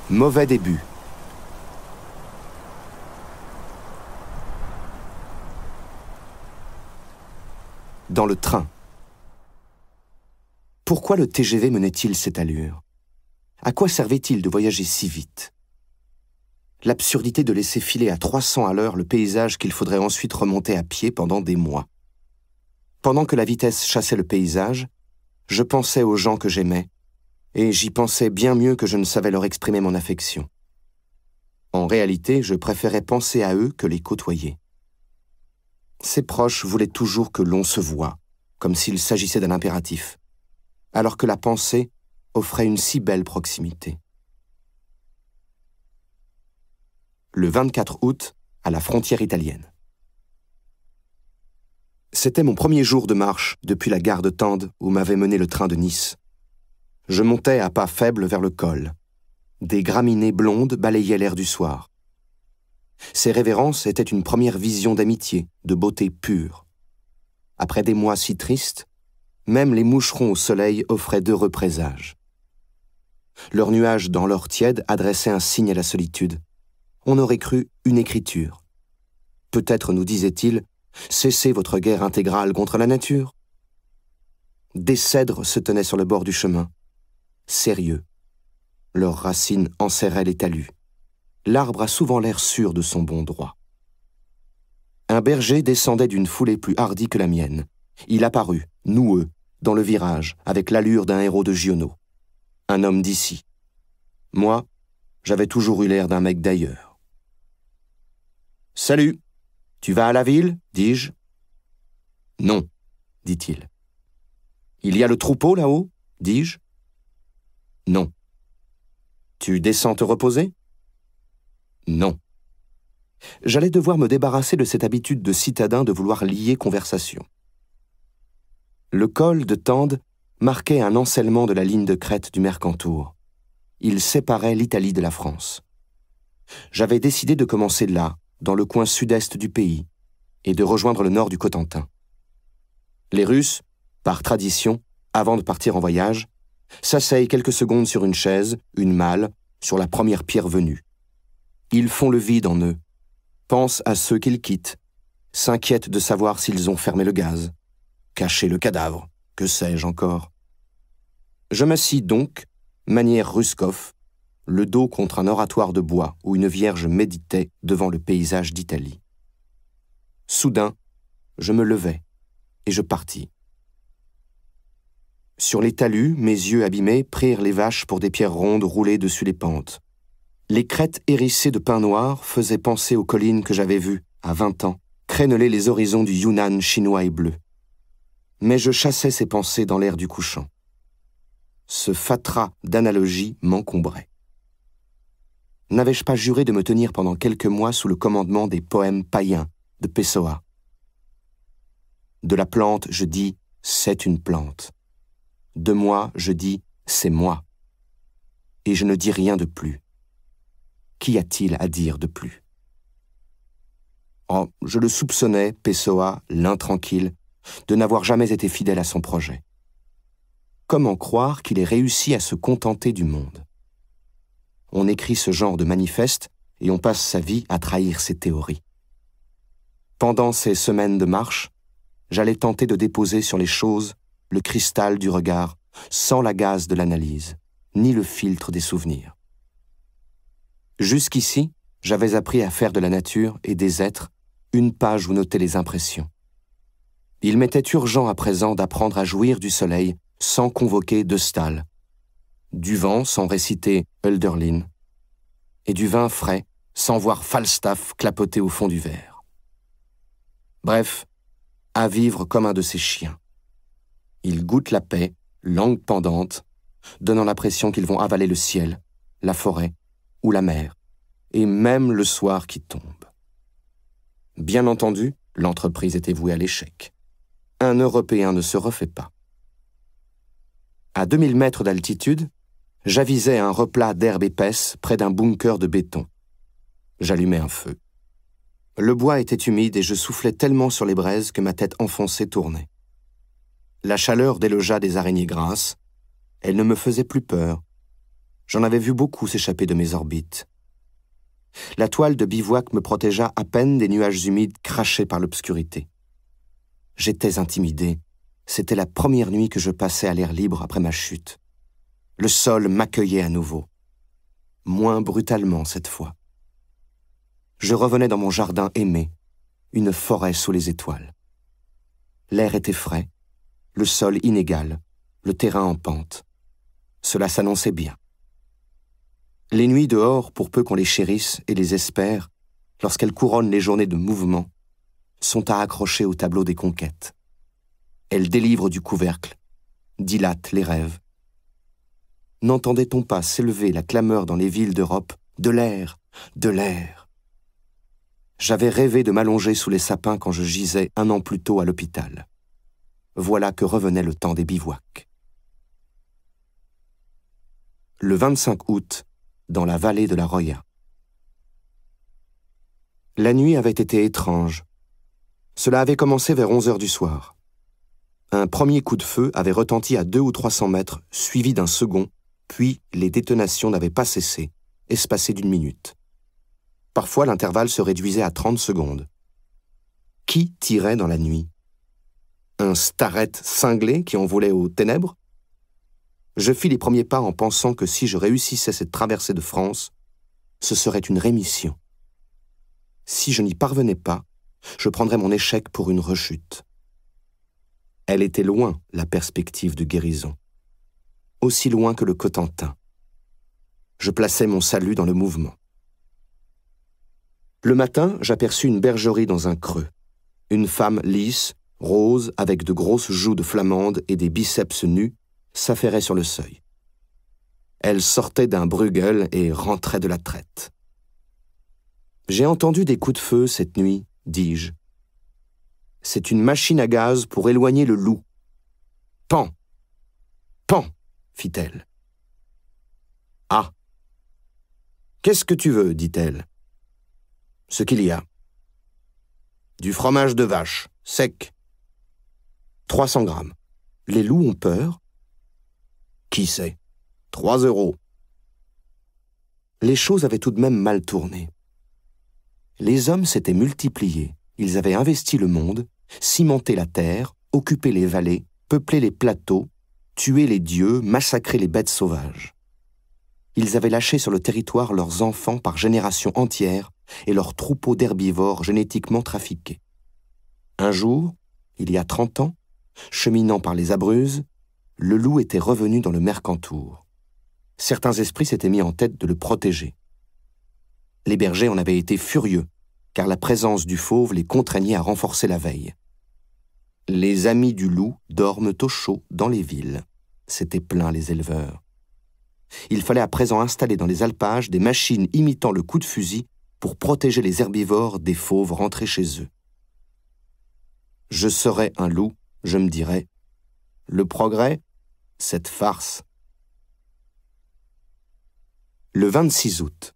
Mauvais début. Dans le train. Pourquoi le TGV menait-il cette allure? À quoi servait-il de voyager si vite? L'absurdité de laisser filer à 300 à l'heure le paysage qu'il faudrait ensuite remonter à pied pendant des mois. Pendant que la vitesse chassait le paysage, je pensais aux gens que j'aimais, et j'y pensais bien mieux que je ne savais leur exprimer mon affection. En réalité, je préférais penser à eux que les côtoyer. Ces proches voulaient toujours que l'on se voie, comme s'il s'agissait d'un impératif, alors que la pensée offrait une si belle proximité. Le 24 août, à la frontière italienne. C'était mon premier jour de marche depuis la gare de Tende où m'avait mené le train de Nice. Je montais à pas faibles vers le col. Des graminées blondes balayaient l'air du soir. Ces révérences étaient une première vision d'amitié, de beauté pure. Après des mois si tristes, même les moucherons au soleil offraient d'heureux présages. Leurs nuages dans l'or tiède adressaient un signe à la solitude. On aurait cru une écriture. Peut-être nous disait-il « Cessez votre guerre intégrale contre la nature ». Des cèdres se tenaient sur le bord du chemin, sérieux. Leurs racines enserraient les talus. L'arbre a souvent l'air sûr de son bon droit. Un berger descendait d'une foulée plus hardie que la mienne. Il apparut, noueux, dans le virage, avec l'allure d'un héros de Giono. Un homme d'ici. Moi, j'avais toujours eu l'air d'un mec d'ailleurs. « Salut, tu vas à la ville ?» dis-je. « Non, » dit-il. « Il y a le troupeau là-haut ?» dis-je. « Non. »« Tu descends te reposer ?» Non. J'allais devoir me débarrasser de cette habitude de citadin de vouloir lier conversation. Le col de Tende marquait un encellement de la ligne de crête du Mercantour. Il séparait l'Italie de la France. J'avais décidé de commencer là, dans le coin sud-est du pays, et de rejoindre le nord du Cotentin. Les Russes, par tradition, avant de partir en voyage, s'asseyent quelques secondes sur une chaise, une malle, sur la première pierre venue. Ils font le vide en eux, pensent à ceux qu'ils quittent, s'inquiètent de savoir s'ils ont fermé le gaz, caché le cadavre, que sais-je encore. Je m'assis donc, manière Ruskov, le dos contre un oratoire de bois où une vierge méditait devant le paysage d'Italie. Soudain, je me levai et je partis. Sur les talus, mes yeux abîmés prirent les vaches pour des pierres rondes roulées dessus les pentes. Les crêtes hérissées de pin noir faisaient penser aux collines que j'avais vues, à 20 ans, créneler les horizons du Yunnan chinois et bleu. Mais je chassais ces pensées dans l'air du couchant. Ce fatras d'analogie m'encombrait. N'avais-je pas juré de me tenir pendant quelques mois sous le commandement des poèmes païens de Pessoa? De la plante, je dis « c'est une plante ». De moi, je dis « c'est moi ». Et je ne dis rien de plus. Qu'y a-t-il à dire de plus? Oh, je le soupçonnais, Pessoa, l'intranquille, de n'avoir jamais été fidèle à son projet. Comment croire qu'il ait réussi à se contenter du monde? On écrit ce genre de manifeste et on passe sa vie à trahir ses théories. Pendant ces semaines de marche, j'allais tenter de déposer sur les choses le cristal du regard, sans la gaze de l'analyse, ni le filtre des souvenirs. Jusqu'ici, j'avais appris à faire de la nature et des êtres une page où noter les impressions. Il m'était urgent à présent d'apprendre à jouir du soleil sans convoquer de Stahel, du vent sans réciter Hölderlin, et du vin frais sans voir Falstaff clapoter au fond du verre. Bref, à vivre comme un de ces chiens. Ils goûtent la paix, langue pendante, donnant l'impression qu'ils vont avaler le ciel, la forêt ou la mer, et même le soir qui tombe. Bien entendu, l'entreprise était vouée à l'échec. Un Européen ne se refait pas. À 2000 mètres d'altitude, j'avisai un replat d'herbe épaisse près d'un bunker de béton. J'allumai un feu. Le bois était humide et je soufflais tellement sur les braises que ma tête enfoncée tournait. La chaleur délogea des araignées grasses. Elles ne me faisaient plus peur. J'en avais vu beaucoup s'échapper de mes orbites. La toile de bivouac me protégea à peine des nuages humides crachés par l'obscurité. J'étais intimidé. C'était la première nuit que je passais à l'air libre après ma chute. Le sol m'accueillait à nouveau. Moins brutalement cette fois. Je revenais dans mon jardin aimé, une forêt sous les étoiles. L'air était frais, le sol inégal, le terrain en pente. Cela s'annonçait bien. Les nuits dehors, pour peu qu'on les chérisse et les espère, lorsqu'elles couronnent les journées de mouvement, sont à accrocher au tableau des conquêtes. Elles délivrent du couvercle, dilatent les rêves. N'entendait-on pas s'élever la clameur dans les villes d'Europe de l'air, de l'air? J'avais rêvé de m'allonger sous les sapins quand je gisais 1 an plus tôt à l'hôpital. Voilà que revenait le temps des bivouacs. Le 25 août, dans la vallée de la Roya. La nuit avait été étrange. Cela avait commencé vers 11 heures du soir. Un premier coup de feu avait retenti à 200 ou 300 mètres, suivi d'un second, puis les détonations n'avaient pas cessé, espacées d'1 minute. Parfois, l'intervalle se réduisait à 30 secondes. Qui tirait dans la nuit? Un starette cinglé qui envolait aux ténèbres? Je fis les premiers pas en pensant que si je réussissais cette traversée de France, ce serait une rémission. Si je n'y parvenais pas, je prendrais mon échec pour une rechute. Elle était loin, la perspective de guérison. Aussi loin que le Cotentin. Je plaçais mon salut dans le mouvement. Le matin, j'aperçus une bergerie dans un creux. Une femme lisse, rose, avec de grosses joues de flamande et des biceps nus, s'affairait sur le seuil. Elle sortait d'un Bruegel et rentrait de la traite. « J'ai entendu des coups de feu cette nuit, dis-je. C'est une machine à gaz pour éloigner le loup. Pan! Pan! fit-elle. Ah! Qu'est-ce que tu veux, dit-elle. Ce qu'il y a. Du fromage de vache, sec. 300 grammes. Les loups ont peur? Qui sait? 3 €. Les choses avaient tout de même mal tourné. Les hommes s'étaient multipliés, ils avaient investi le monde, cimenté la terre, occupé les vallées, peuplé les plateaux, tué les dieux, massacré les bêtes sauvages. Ils avaient lâché sur le territoire leurs enfants par générations entières et leurs troupeaux d'herbivores génétiquement trafiqués. Un jour, il y a 30 ans, cheminant par les Abruzzes, le loup était revenu dans le Mercantour. Certains esprits s'étaient mis en tête de le protéger. Les bergers en avaient été furieux, car la présence du fauve les contraignait à renforcer la veille. Les amis du loup dorment au chaud dans les villes. C'étaient pleins les éleveurs. Il fallait à présent installer dans les alpages des machines imitant le coup de fusil pour protéger les herbivores des fauves rentrés chez eux. Je serais un loup, je me dirais. Le progrès, cette farce. Le 26 août.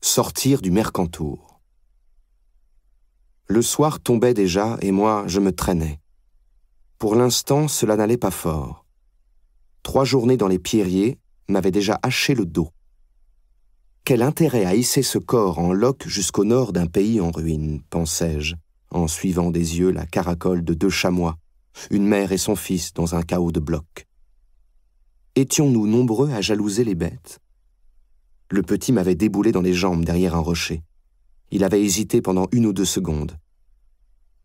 Sortir du Mercantour. Le soir tombait déjà et moi, je me traînais. Pour l'instant, cela n'allait pas fort. 3 journées dans les pierriers m'avaient déjà haché le dos. Quel intérêt à hisser ce corps en loques jusqu'au nord d'un pays en ruine, pensais-je, en suivant des yeux la caracole de 2 chamois, une mère et son fils dans un chaos de blocs. Étions-nous nombreux à jalouser les bêtes? Le petit m'avait déboulé dans les jambes derrière un rocher. Il avait hésité pendant 1 ou 2 secondes.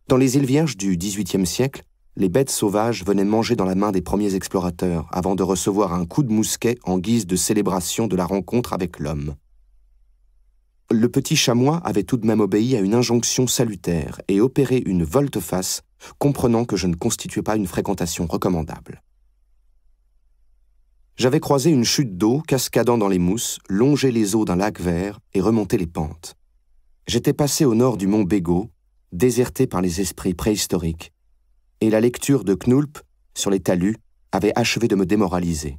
Dans les îles Vierges du XVIIIe siècle, les bêtes sauvages venaient manger dans la main des premiers explorateurs avant de recevoir un coup de mousquet en guise de célébration de la rencontre avec l'homme. Le petit chamois avait tout de même obéi à une injonction salutaire et opéré une volte-face, comprenant que je ne constituais pas une fréquentation recommandable. J'avais croisé une chute d'eau cascadant dans les mousses, longé les eaux d'un lac vert et remonté les pentes. J'étais passé au nord du mont Bégaud, déserté par les esprits préhistoriques, et la lecture de Knulp sur les talus avait achevé de me démoraliser.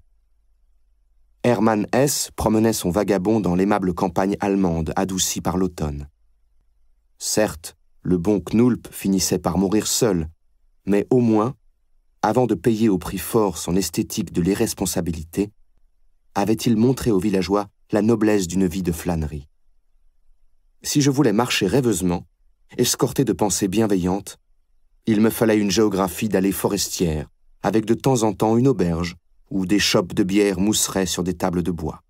Hermann Hesse promenait son vagabond dans l'aimable campagne allemande adoucie par l'automne. Certes, le bon Knulp finissait par mourir seul, mais au moins, avant de payer au prix fort son esthétique de l'irresponsabilité, avait-il montré aux villageois la noblesse d'une vie de flânerie. Si je voulais marcher rêveusement, escorté de pensées bienveillantes, il me fallait une géographie d'allées forestières, avec de temps en temps une auberge, où des chopes de bière mousseraient sur des tables de bois.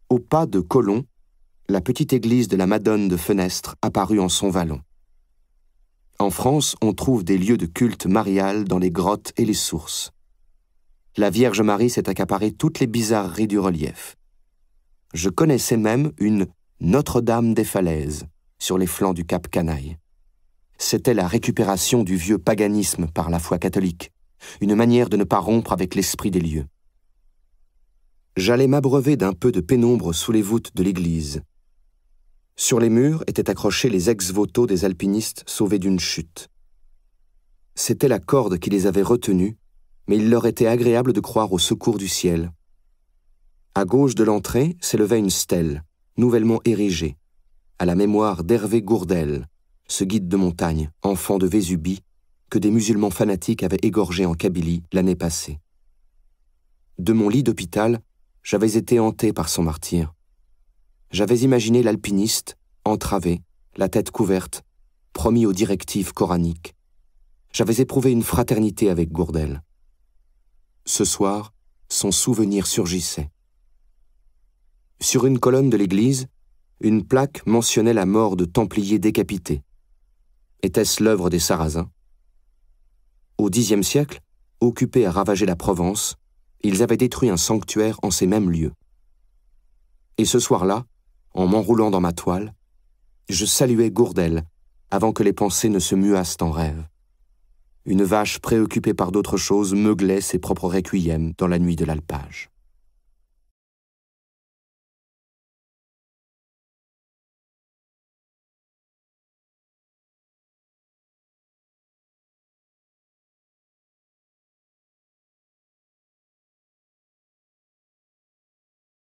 Au pas de Colomb, la petite église de la Madone de Fenestre apparut en son vallon. En France, on trouve des lieux de culte marial dans les grottes et les sources. La Vierge Marie s'est accaparée toutes les bizarreries du relief. Je connaissais même une Notre-Dame des Falaises sur les flancs du Cap Canaille. C'était la récupération du vieux paganisme par la foi catholique, une manière de ne pas rompre avec l'esprit des lieux. J'allais m'abreuver d'un peu de pénombre sous les voûtes de l'église. Sur les murs étaient accrochés les ex-voto des alpinistes sauvés d'une chute. C'était la corde qui les avait retenus, mais il leur était agréable de croire au secours du ciel. À gauche de l'entrée s'élevait une stèle, nouvellement érigée, à la mémoire d'Hervé Gourdel, ce guide de montagne, enfant de Vésubie, que des musulmans fanatiques avaient égorgé en Kabylie l'année passée. De mon lit d'hôpital, j'avais été hanté par son martyre. J'avais imaginé l'alpiniste, entravé, la tête couverte, promis aux directives coraniques. J'avais éprouvé une fraternité avec Gourdel. Ce soir, son souvenir surgissait. Sur une colonne de l'église, une plaque mentionnait la mort de Templiers décapités. Était-ce l'œuvre des Sarrasins? Au Xe siècle, occupés à ravager la Provence, ils avaient détruit un sanctuaire en ces mêmes lieux. Et ce soir-là, en m'enroulant dans ma toile, je saluais Gourdel avant que les pensées ne se muassent en rêve. Une vache préoccupée par d'autres choses meuglait ses propres requiems dans la nuit de l'alpage.